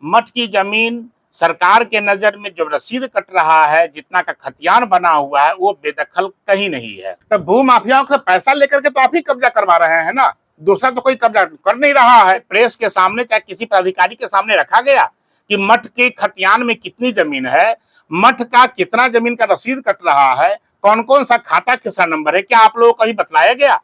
मठ की जमीन सरकार के नजर में जो रसीद कट रहा है, जितना का खतियान बना हुआ है, वो बेदखल कहीं नहीं है। तो भू माफियाओं से पैसा लेकर के तो आप ही कब्जा करवा रहे हैं ना, दूसरा तो कोई कब्जा कर नहीं रहा है। प्रेस के सामने चाहे किसी पदाधिकारी के सामने रखा गया कि मठ के खतियान में कितनी जमीन है, मठ का कितना जमीन का रसीद कट रहा है, कौन कौन सा खाता किसका नंबर है, क्या आप लोगों को कहीं बतलाया गया?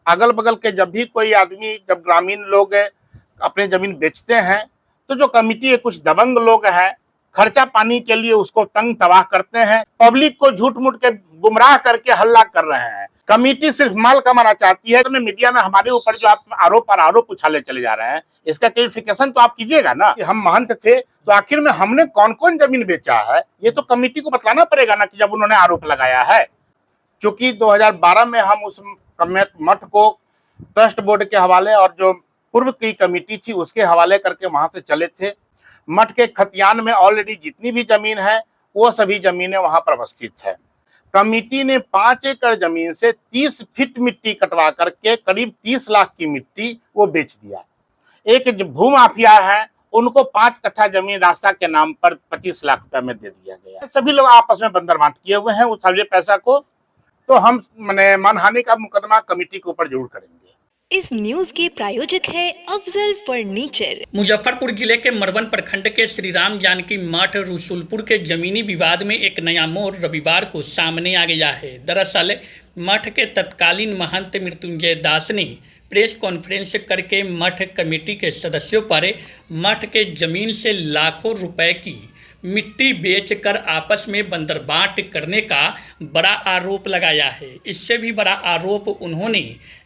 अगल बगल के जब भी कोई आदमी, जब ग्रामीण लोग अपने जमीन बेचते हैं तो जो कमिटी है, कुछ दबंग लोग हैं, खर्चा पानी के लिए उसको तंग तबाह करते हैं, पब्लिक को झूठ मूठ के गुमराह करके हल्ला कर रहे हैं। कमिटी सिर्फ माल कमाना चाहती है। तो मीडिया में हमारे ऊपर जो आप आरोप पर आरोप उछाले चले जा रहे हैं, इसका क्लेरिफिकेशन तो आप कीजिएगा ना कि हम महंत थे तो आखिर में हमने कौन कौन जमीन बेचा है, ये तो कमिटी को बतलाना पड़ेगा ना कि जब उन्होंने आरोप लगाया है। चूंकि 2012 में हम उस मठ को ट्रस्ट बोर्ड के हवाले और जो पूर्व की कमेटी थी उसके हवाले करके वहां से चले थे। मठ के खतियान में ऑलरेडी जितनी भी जमीन है वो सभी जमीनें वहां पर अवस्थित है। कमेटी ने 5 एकड़ जमीन से 30 फीट मिट्टी कटवा करके करीब 30 लाख की मिट्टी वो बेच दिया। एक जो भू माफिया है उनको 5 कट्ठा जमीन रास्ता के नाम पर 25 लाख रुपए में दे दिया गया। सभी लोग आपस में बंदर बांट किए हुए हैं उस सारे पैसा को। तो हम मानहानि का मुकदमा कमेटी के ऊपर जरूर करेंगे। इस न्यूज के प्रायोजक है अफजल फर्नीचर। मुजफ्फरपुर जिले के मरवन प्रखंड के श्री राम जानकी मठ रसूलपुर के जमीनी विवाद में एक नया मोड़ रविवार को सामने आ गया है। दरअसल मठ के तत्कालीन महंत मृत्युंजय दास ने प्रेस कॉन्फ्रेंस करके मठ कमेटी के सदस्यों पर मठ के जमीन से लाखों रुपए की मिट्टी बेचकर आपस में बंदरबांट करने का बड़ा आरोप लगाया है। इससे भी बड़ा आरोप उन्होंने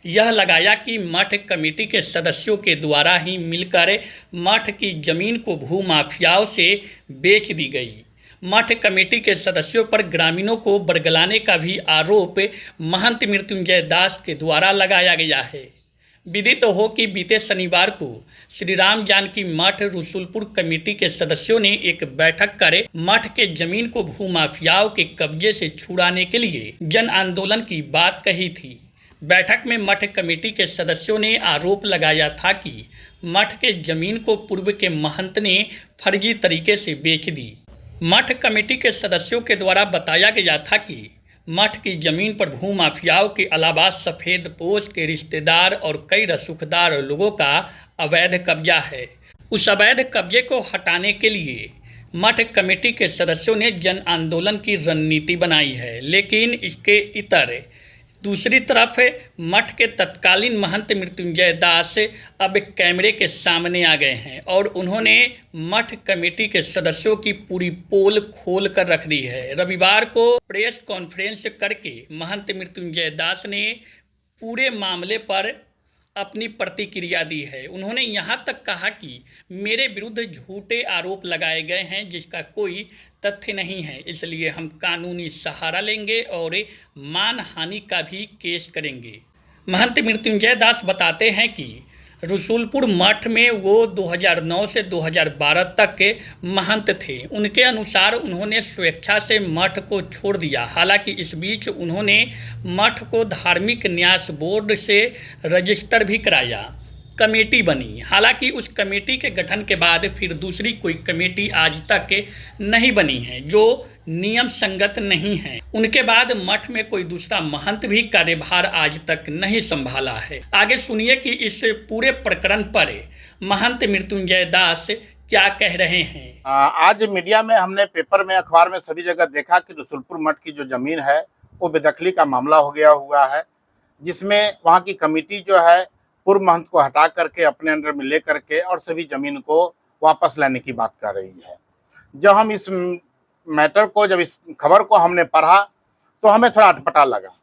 यह लगाया कि मठ कमेटी के सदस्यों के द्वारा ही मिलकर मठ की जमीन को भूमाफियाओं से बेच दी गई। मठ कमेटी के सदस्यों पर ग्रामीणों को बरगलाने का भी आरोप महंत मृत्युंजय दास के द्वारा लगाया गया है। विदित हो कि बीते शनिवार को श्री राम जानकी मठ रसूलपुर कमेटी के सदस्यों ने एक बैठक कर मठ के जमीन को भूमाफियाओं के कब्जे से छुड़ाने के लिए जन आंदोलन की बात कही थी। बैठक में मठ कमेटी के सदस्यों ने आरोप लगाया था कि मठ के जमीन को पूर्व के महंत ने फर्जी तरीके से बेच दी। मठ कमेटी के सदस्यों के द्वारा बताया गया था कि मठ की जमीन पर भूमाफियाओं के अलावा सफ़ेद पोश के रिश्तेदार और कई रसूखदार लोगों का अवैध कब्जा है। उस अवैध कब्जे को हटाने के लिए मठ कमेटी के सदस्यों ने जन आंदोलन की रणनीति बनाई है। लेकिन इसके इतर दूसरी तरफ मठ के तत्कालीन महंत मृत्युंजय दास अब कैमरे के सामने आ गए हैं और उन्होंने मठ कमेटी के सदस्यों की पूरी पोल खोल कर रख दी है। रविवार को प्रेस कॉन्फ्रेंस करके महंत मृत्युंजय दास ने पूरे मामले पर अपनी प्रतिक्रिया दी है। उन्होंने यहाँ तक कहा कि मेरे विरुद्ध झूठे आरोप लगाए गए हैं जिसका कोई तथ्य नहीं है, इसलिए हम कानूनी सहारा लेंगे और मानहानि का भी केस करेंगे। महंत मृत्युंजय दास बताते हैं कि रसूलपुर मठ में वो 2009 से 2012 तक के महंत थे। उनके अनुसार उन्होंने स्वेच्छा से मठ को छोड़ दिया। हालांकि इस बीच उन्होंने मठ को धार्मिक न्यास बोर्ड से रजिस्टर भी कराया, कमेटी बनी। हालांकि उस कमेटी के गठन के बाद फिर दूसरी कोई कमेटी आज तक नहीं बनी है जो नियम संगत नहीं है। उनके बाद मठ में कोई दूसरा महंत भी कार्यभार आज तक नहीं संभाला है। आगे सुनिए कि इस पूरे प्रकरण पर महंत मृत्युंजय दास क्या कह रहे हैं। आज मीडिया में हमने, पेपर में, अखबार में, सभी जगह देखा कि रसूलपुर मठ की जो जमीन है वो बेदखली का मामला हो गया हुआ है, जिसमें वहाँ की कमेटी जो है पूर्व महंत को हटा करके अपने अंडर में ले करके और सभी जमीन को वापस लाने की बात कर रही है। जब हम इस मैटर को, जब इस खबर को हमने पढ़ा तो हमें थोड़ा अटपटा लगा।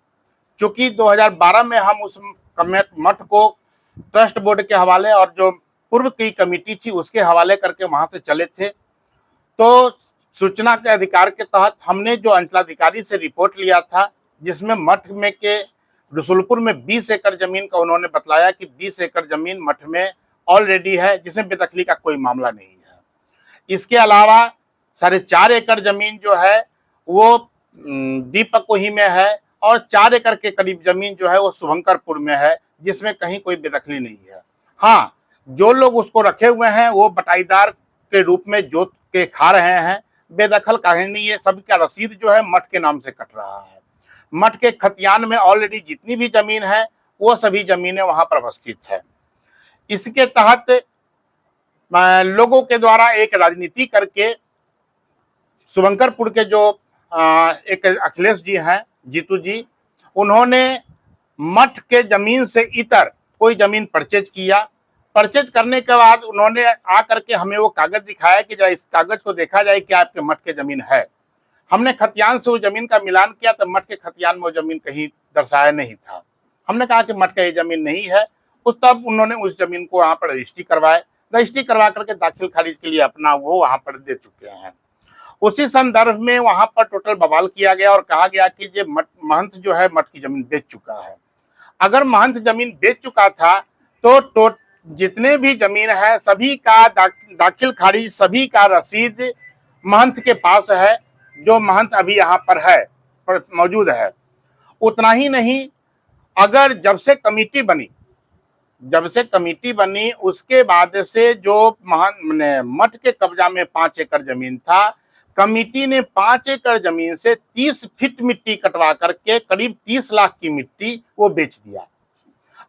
चूंकि 2012 में हम उस मठ को ट्रस्ट बोर्ड के हवाले और जो पूर्व की कमेटी थी उसके हवाले करके वहां से चले थे, तो सूचना के अधिकार के तहत हमने जो अंचलाधिकारी से रिपोर्ट लिया था, जिसमें मठ में के रसूलपुर में 20 एकड़ जमीन का उन्होंने बतलाया कि 20 एकड़ जमीन मठ में ऑलरेडी है, जिसमें बेदखली का कोई मामला नहीं है। इसके अलावा 4.5 एकड़ जमीन जो है वो दीपकोही में है और 4 एकड़ के करीब जमीन जो है वो शुभंकरपुर में है, जिसमें कहीं कोई बेदखली नहीं है। हाँ, जो लोग उसको रखे हुए हैं वो बटाईदार के रूप में जोत के खा रहे हैं। बेदखल कहानी, ये सब का रसीद जो है मठ के नाम से कट रहा है। मठ के खतियान में ऑलरेडी जितनी भी जमीन है वो सभी जमीनें वहां पर अवस्थित है। इसके तहत लोगों के द्वारा एक राजनीति करके शुभंकरपुर के जो एक अखिलेश जी हैं, जीतू जी, उन्होंने मठ के जमीन से इतर कोई जमीन परचेज किया। परचेज करने के बाद उन्होंने आकर के हमें वो कागज दिखाया कि जरा इस कागज को देखा जाए कि आपके मठ के जमीन है। हमने खतियान से उस जमीन का मिलान किया तो मठ के खतियान में वो जमीन कहीं दर्शाया नहीं था। हमने कहा कि मठ का ये जमीन नहीं है। तब उन्होंने उस जमीन को वहां पर रजिस्ट्री करवाए। रजिस्ट्री करवा करके दाखिल खारिज के लिए अपना वो वहां पर दे चुके हैं। उसी संदर्भ में वहां पर टोटल बवाल किया गया और कहा गया कि ये महंत जो है मठ की जमीन बेच चुका है। अगर महंत जमीन बेच चुका था तो जितने भी जमीन है सभी का दाखिल खारिज, सभी का रसीद महंत के पास है, जो महंत अभी यहाँ पर है, पर मौजूद है। उतना ही नहीं, अगर जब से कमेटी बनी उसके बाद से जो मठ के कब्जा में 5 एकड़ जमीन था, कमेटी ने 5 एकड़ जमीन से 30 फीट मिट्टी कटवा करके करीब 30 लाख की मिट्टी वो बेच दिया।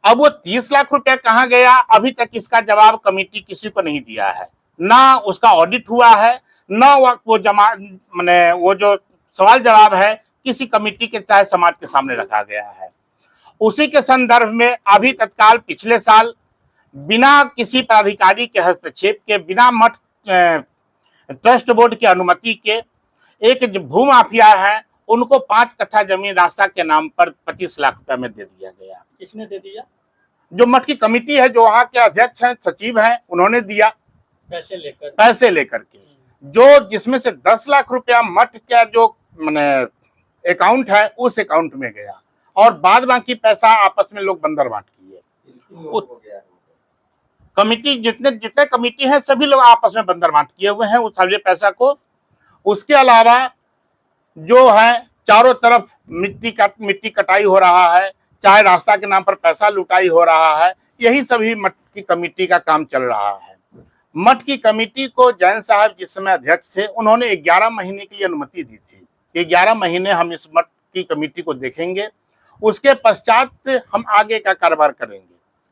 अब वो 30 लाख रुपया कहाँ गया, अभी तक इसका जवाब कमेटी किसी को नहीं दिया है। ना उसका ऑडिट हुआ है, ना वो जो सवाल जवाब है किसी कमेटी के चाहे समाज के सामने रखा गया है। उसी के संदर्भ में अभी तत्काल पिछले साल बिना किसी पदाधिकारी के हस्तक्षेप के, बिना मठ ट्रस्ट बोर्ड की अनुमति के, एक भूमाफिया है उनको 5 कट्ठा जमीन रास्ता के नाम पर 25 लाख रुपए में दे दिया गया। किसने दे दिया? जो मठ की कमेटी है, जो वहां के अध्यक्ष हैं, सचिव हैं, उन्होंने दिया पैसे लेकर के। जो जिसमें से 10 लाख रुपया मठ का जो अकाउंट है उस अकाउंट में गया और बाद बाकी पैसा आपस में लोग बंदर बांट किए। कमेटी जितने कमेटी है सभी लोग आपस में बंदर बांट किए हुए हैं उस सारे पैसा को। उसके अलावा जो है चारों तरफ मिट्टी कटाई हो रहा है, चाहे रास्ता के नाम पर पैसा लुटाई हो रहा है, यही सभी मठ की कमेटी का काम चल रहा है। मठ की कमेटी को जैन साहब जिस समय अध्यक्ष थे, उन्होंने 11 महीने के लिए अनुमति दी थी कि 11 महीने हम इस मठ की कमेटी को देखेंगे, उसके पश्चात हम आगे का कारोबार करेंगे।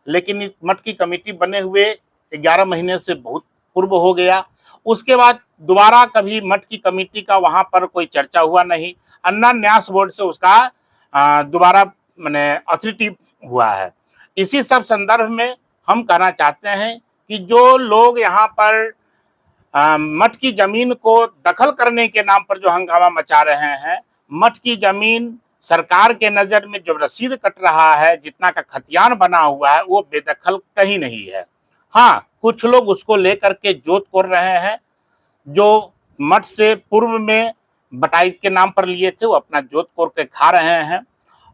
लेकिन इस मठ की कमेटी बने हुए 11 महीने से बहुत पूर्व हो गया। उसके बाद दोबारा कभी मठ की कमेटी का वहां पर कोई चर्चा हुआ नहीं। अन्ना न्यास बोर्ड से उसका दोबारा अथॉरिटी हुआ है। इसी सब संदर्भ में हम कहना चाहते हैं कि जो लोग यहाँ पर मठ की जमीन को दखल करने के नाम पर जो हंगामा मचा रहे हैं, मठ की जमीन सरकार के नजर में जो रसीद कट रहा है, जितना का खतियान बना हुआ है, वो बेदखल कहीं नहीं है। हाँ, कुछ लोग उसको लेकर के जोत कोर रहे हैं। जो मठ से पूर्व में बटाई के नाम पर लिए थे वो अपना जोत कोर के खा रहे हैं।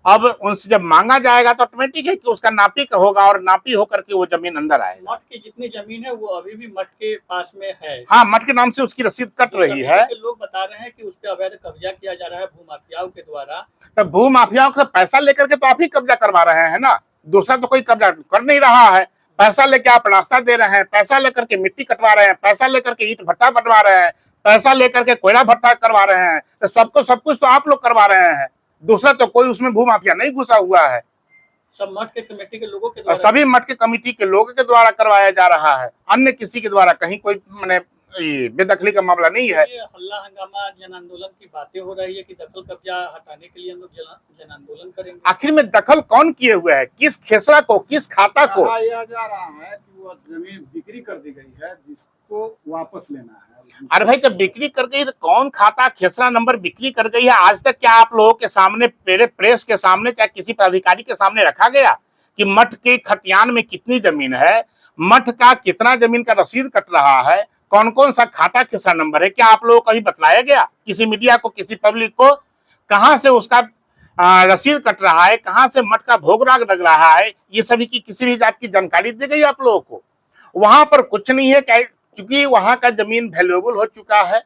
अब उनसे जब मांगा जाएगा तो ऑटोमेटिक है कि उसका नापी का होगा और नापी होकर के वो जमीन अंदर आएगा। मठ की जितनी जमीन है वो अभी भी मठ के पास में है। हाँ, मठ के नाम से उसकी रसीद कट रही है। लोग बता रहे हैं कि उस पर अवैध कब्जा किया जा रहा है भूमाफियाओं के द्वारा। तो भूमाफियाओं का पैसा लेकर के तो आप ही कब्जा करवा रहे हैं ना, दूसरा तो कोई कब्जा कर नहीं रहा है। पैसा लेके आप रास्ता दे रहे हैं, पैसा लेकर के मिट्टी कटवा रहे हैं, पैसा लेकर के ईंट भट्टा बनवा रहे हैं, पैसा लेकर के कोयला भट्टा करवा रहे हैं। तो सब कुछ तो आप लोग करवा रहे हैं, दूसरा तो कोई उसमें भूमाफिया नहीं घुसा हुआ है। सब मठ के कमेटी के लोगों के द्वारा, सभी मठ के कमेटी के लोगों के द्वारा करवाया जा रहा है। अन्य किसी के द्वारा कहीं कोई बेदखली का मामला नहीं है। हल्ला हंगामा जन आंदोलन की बातें हो रही है कि दखल कब्जा हटाने के लिए हम लोग जन आंदोलन करेंगे। आखिर में दखल कौन किए हुए है, किस खेसरा को, किस खाता को? कहा जा रहा है कि वो जमीन बिक्री कर दी गई है जिसको वापस लेना है। अरे भाई, जब बिक्री कर गई तो कौन खाता खेसरा नंबर बिक्री कर गई है? आज तक क्या आप लोगों के सामने, प्रेस के सामने, चाहे किसी पदाधिकारी के सामने रखा गया कि मठ के खतियान में कितनी जमीन है, मठ का कितना जमीन का रसीद कट रहा है, कौन कौन सा खाता खेसरा नंबर है? क्या आप लोगों को कहीं बतलाया गया किसी मीडिया को, किसी पब्लिक को? कहाँ से उसका रसीद कट रहा है, कहाँ से मठ का भोग राग लग रहा है, ये सभी की किसी भी जात की जानकारी दी गई आप लोगों को? वहां पर कुछ नहीं है, क्योंकि वहां का जमीन वैल्यूएबल हो चुका है।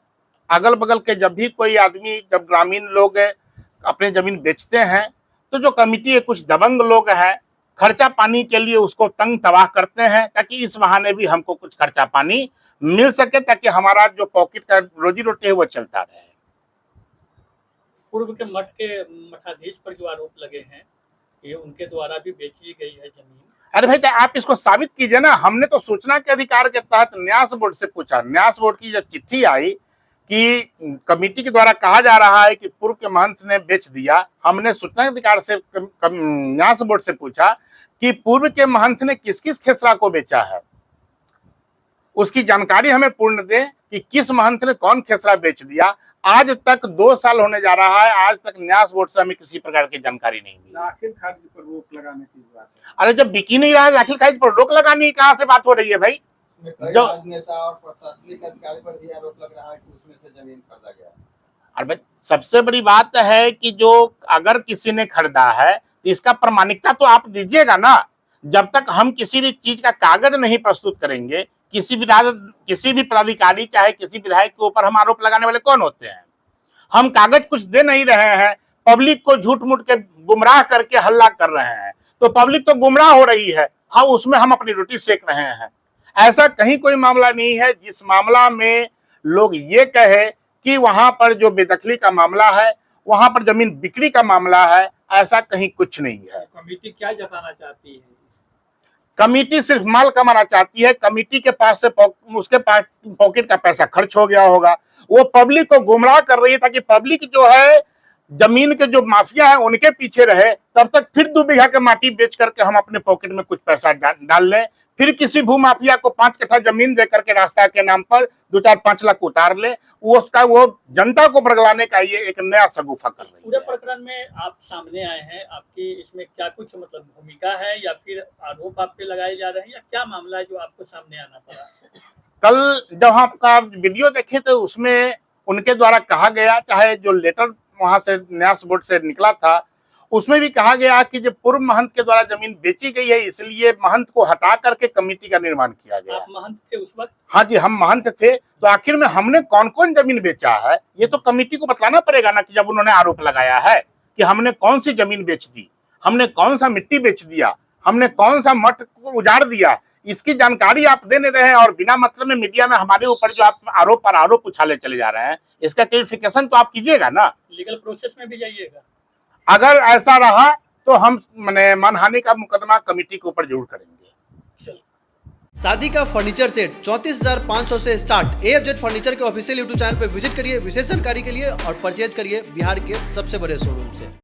अगल बगल के जब भी कोई आदमी, जब ग्रामीण लोग अपने जमीन बेचते हैं तो जो कमेटी है, कुछ दबंग लोग हैं, खर्चा पानी के लिए उसको तंग तबाह करते हैं, ताकि इस बहाने भी हमको कुछ खर्चा पानी मिल सके, ताकि हमारा जो पॉकेट का रोजी रोटी है वो चलता रहे। पूर्व के मठ के मठाधीश पर जो आरोप लगे हैं ये उनके द्वारा भी बेची गई है जमीन। अरे भाई, तो आप इसको साबित कीजिए ना। हमने तो सूचना के अधिकार के तहत न्यास बोर्ड से पूछा। न्यास बोर्ड की जब चिट्ठी आई कि कमेटी के द्वारा कहा जा रहा है कि पूर्व के महंत ने बेच दिया, हमने सूचना के अधिकार से न्यास बोर्ड से पूछा कि पूर्व के महंत ने किस किस खेसरा को बेचा है, उसकी जानकारी हमें पूर्ण दे कि किस महंत ने कौन खेसरा बेच दिया। आज तक 2 साल होने जा रहा है, आज तक न्यास बोर्ड से हमें किसी प्रकार की जानकारी नहीं मिली। दाखिल खारिज पर रोक लगाने की बात है। अरे जब बिकी नहीं रहा है, दाखिल खारिज पर रोक लगाने की कहां से बात हो रही है भाई? जो राजनेता और प्रशासनिक अधिकारी पर भी आरोप लग रहा है कि उसमें से जमीन खरीदा गया। अरे भाई, सबसे बड़ी बात है कि जो अगर किसी ने खरीदा है तो इसका प्रमाणिकता तो आप दीजिएगा ना। जब तक हम किसी भी चीज का कागज नहीं प्रस्तुत करेंगे, किसी भी पदाधिकारी चाहे किसी विधायक के ऊपर हम आरोप लगाने वाले कौन होते हैं? हम कागज कुछ दे नहीं रहे हैं, पब्लिक को झूठ मूठ के गुमराह करके हल्ला कर रहे हैं, तो पब्लिक तो गुमराह हो रही है। हाँ, उसमें हम अपनी रोटी सेक रहे हैं। ऐसा कहीं कोई मामला नहीं है जिस मामला में लोग ये कहे कि वहां पर जो बेदखली का मामला है, वहां पर जमीन बिक्री का मामला है। ऐसा कहीं कुछ नहीं है। कमेटी क्या जताना चाहती है? कमेटी सिर्फ माल कमाना चाहती है। कमेटी के पास से उसके पास पॉकेट का पैसा खर्च हो गया होगा, वो पब्लिक को गुमराह कर रही है, ताकि पब्लिक जो है जमीन के जो माफिया है उनके पीछे रहे। तब तक फिर 2 बीघा के माटी बेच करके हम अपने पॉकेट में कुछ पैसा डाल लें, फिर किसी भू माफिया को 5 कट्ठा जमीन दे करके रास्ता के नाम पर 2-4-5 लाख उतार ले। वो जनता को बरगलाने का ये एक नया सगुफा कर रही पूरे है। प्रकरण में आप सामने आए हैं, आपकी इसमें क्या कुछ मतलब भूमिका है या फिर आरोप आप पे लगाए जा रहे हैं, या क्या मामला है जो आपको सामने आना पड़ा? कल जब आपका वीडियो देखे तो उसमें उनके द्वारा कहा गया, चाहे जो लेटर वहां से न्यास बोर्ड से निकला था, उसमें भी कहा गया कि जो पूर्व महंत के द्वारा जमीन बेची गई है, इसलिए महंत को हटा करके कमेटी का निर्माण किया गया। आप महंत थे उस वक्त? हाँ जी, हम महंत थे। तो आखिर में हमने कौन कौन जमीन बेचा है ये तो कमेटी को बताना पड़ेगा ना। कि जब उन्होंने आरोप लगाया है कि हमने कौन सी जमीन बेच दी, हमने कौन सा मिट्टी बेच दिया, हमने कौन सा मठ को उजाड़ दिया, इसकी जानकारी आप देने रहे हैं, और बिना मतलब में मीडिया में हमारे ऊपर जो आप आरोप पर आरोप उछाले चले जा रहे हैं, इसका क्लैरिफिकेशन तो आप कीजिएगा ना। लीगल प्रोसेस में भी जाइएगा। अगर ऐसा रहा तो हम मानहानि का मुकदमा कमेटी के ऊपर जरूर करेंगे। शादी का फर्नीचर सेट 34,500 से स्टार्ट। AFZ फर्नीचर के ऑफिशियल यूट्यूब चैनल पर विजिट करिए विशेष जानकारी के लिए और परचेज करिए बिहार के सबसे बड़े शोरूम से।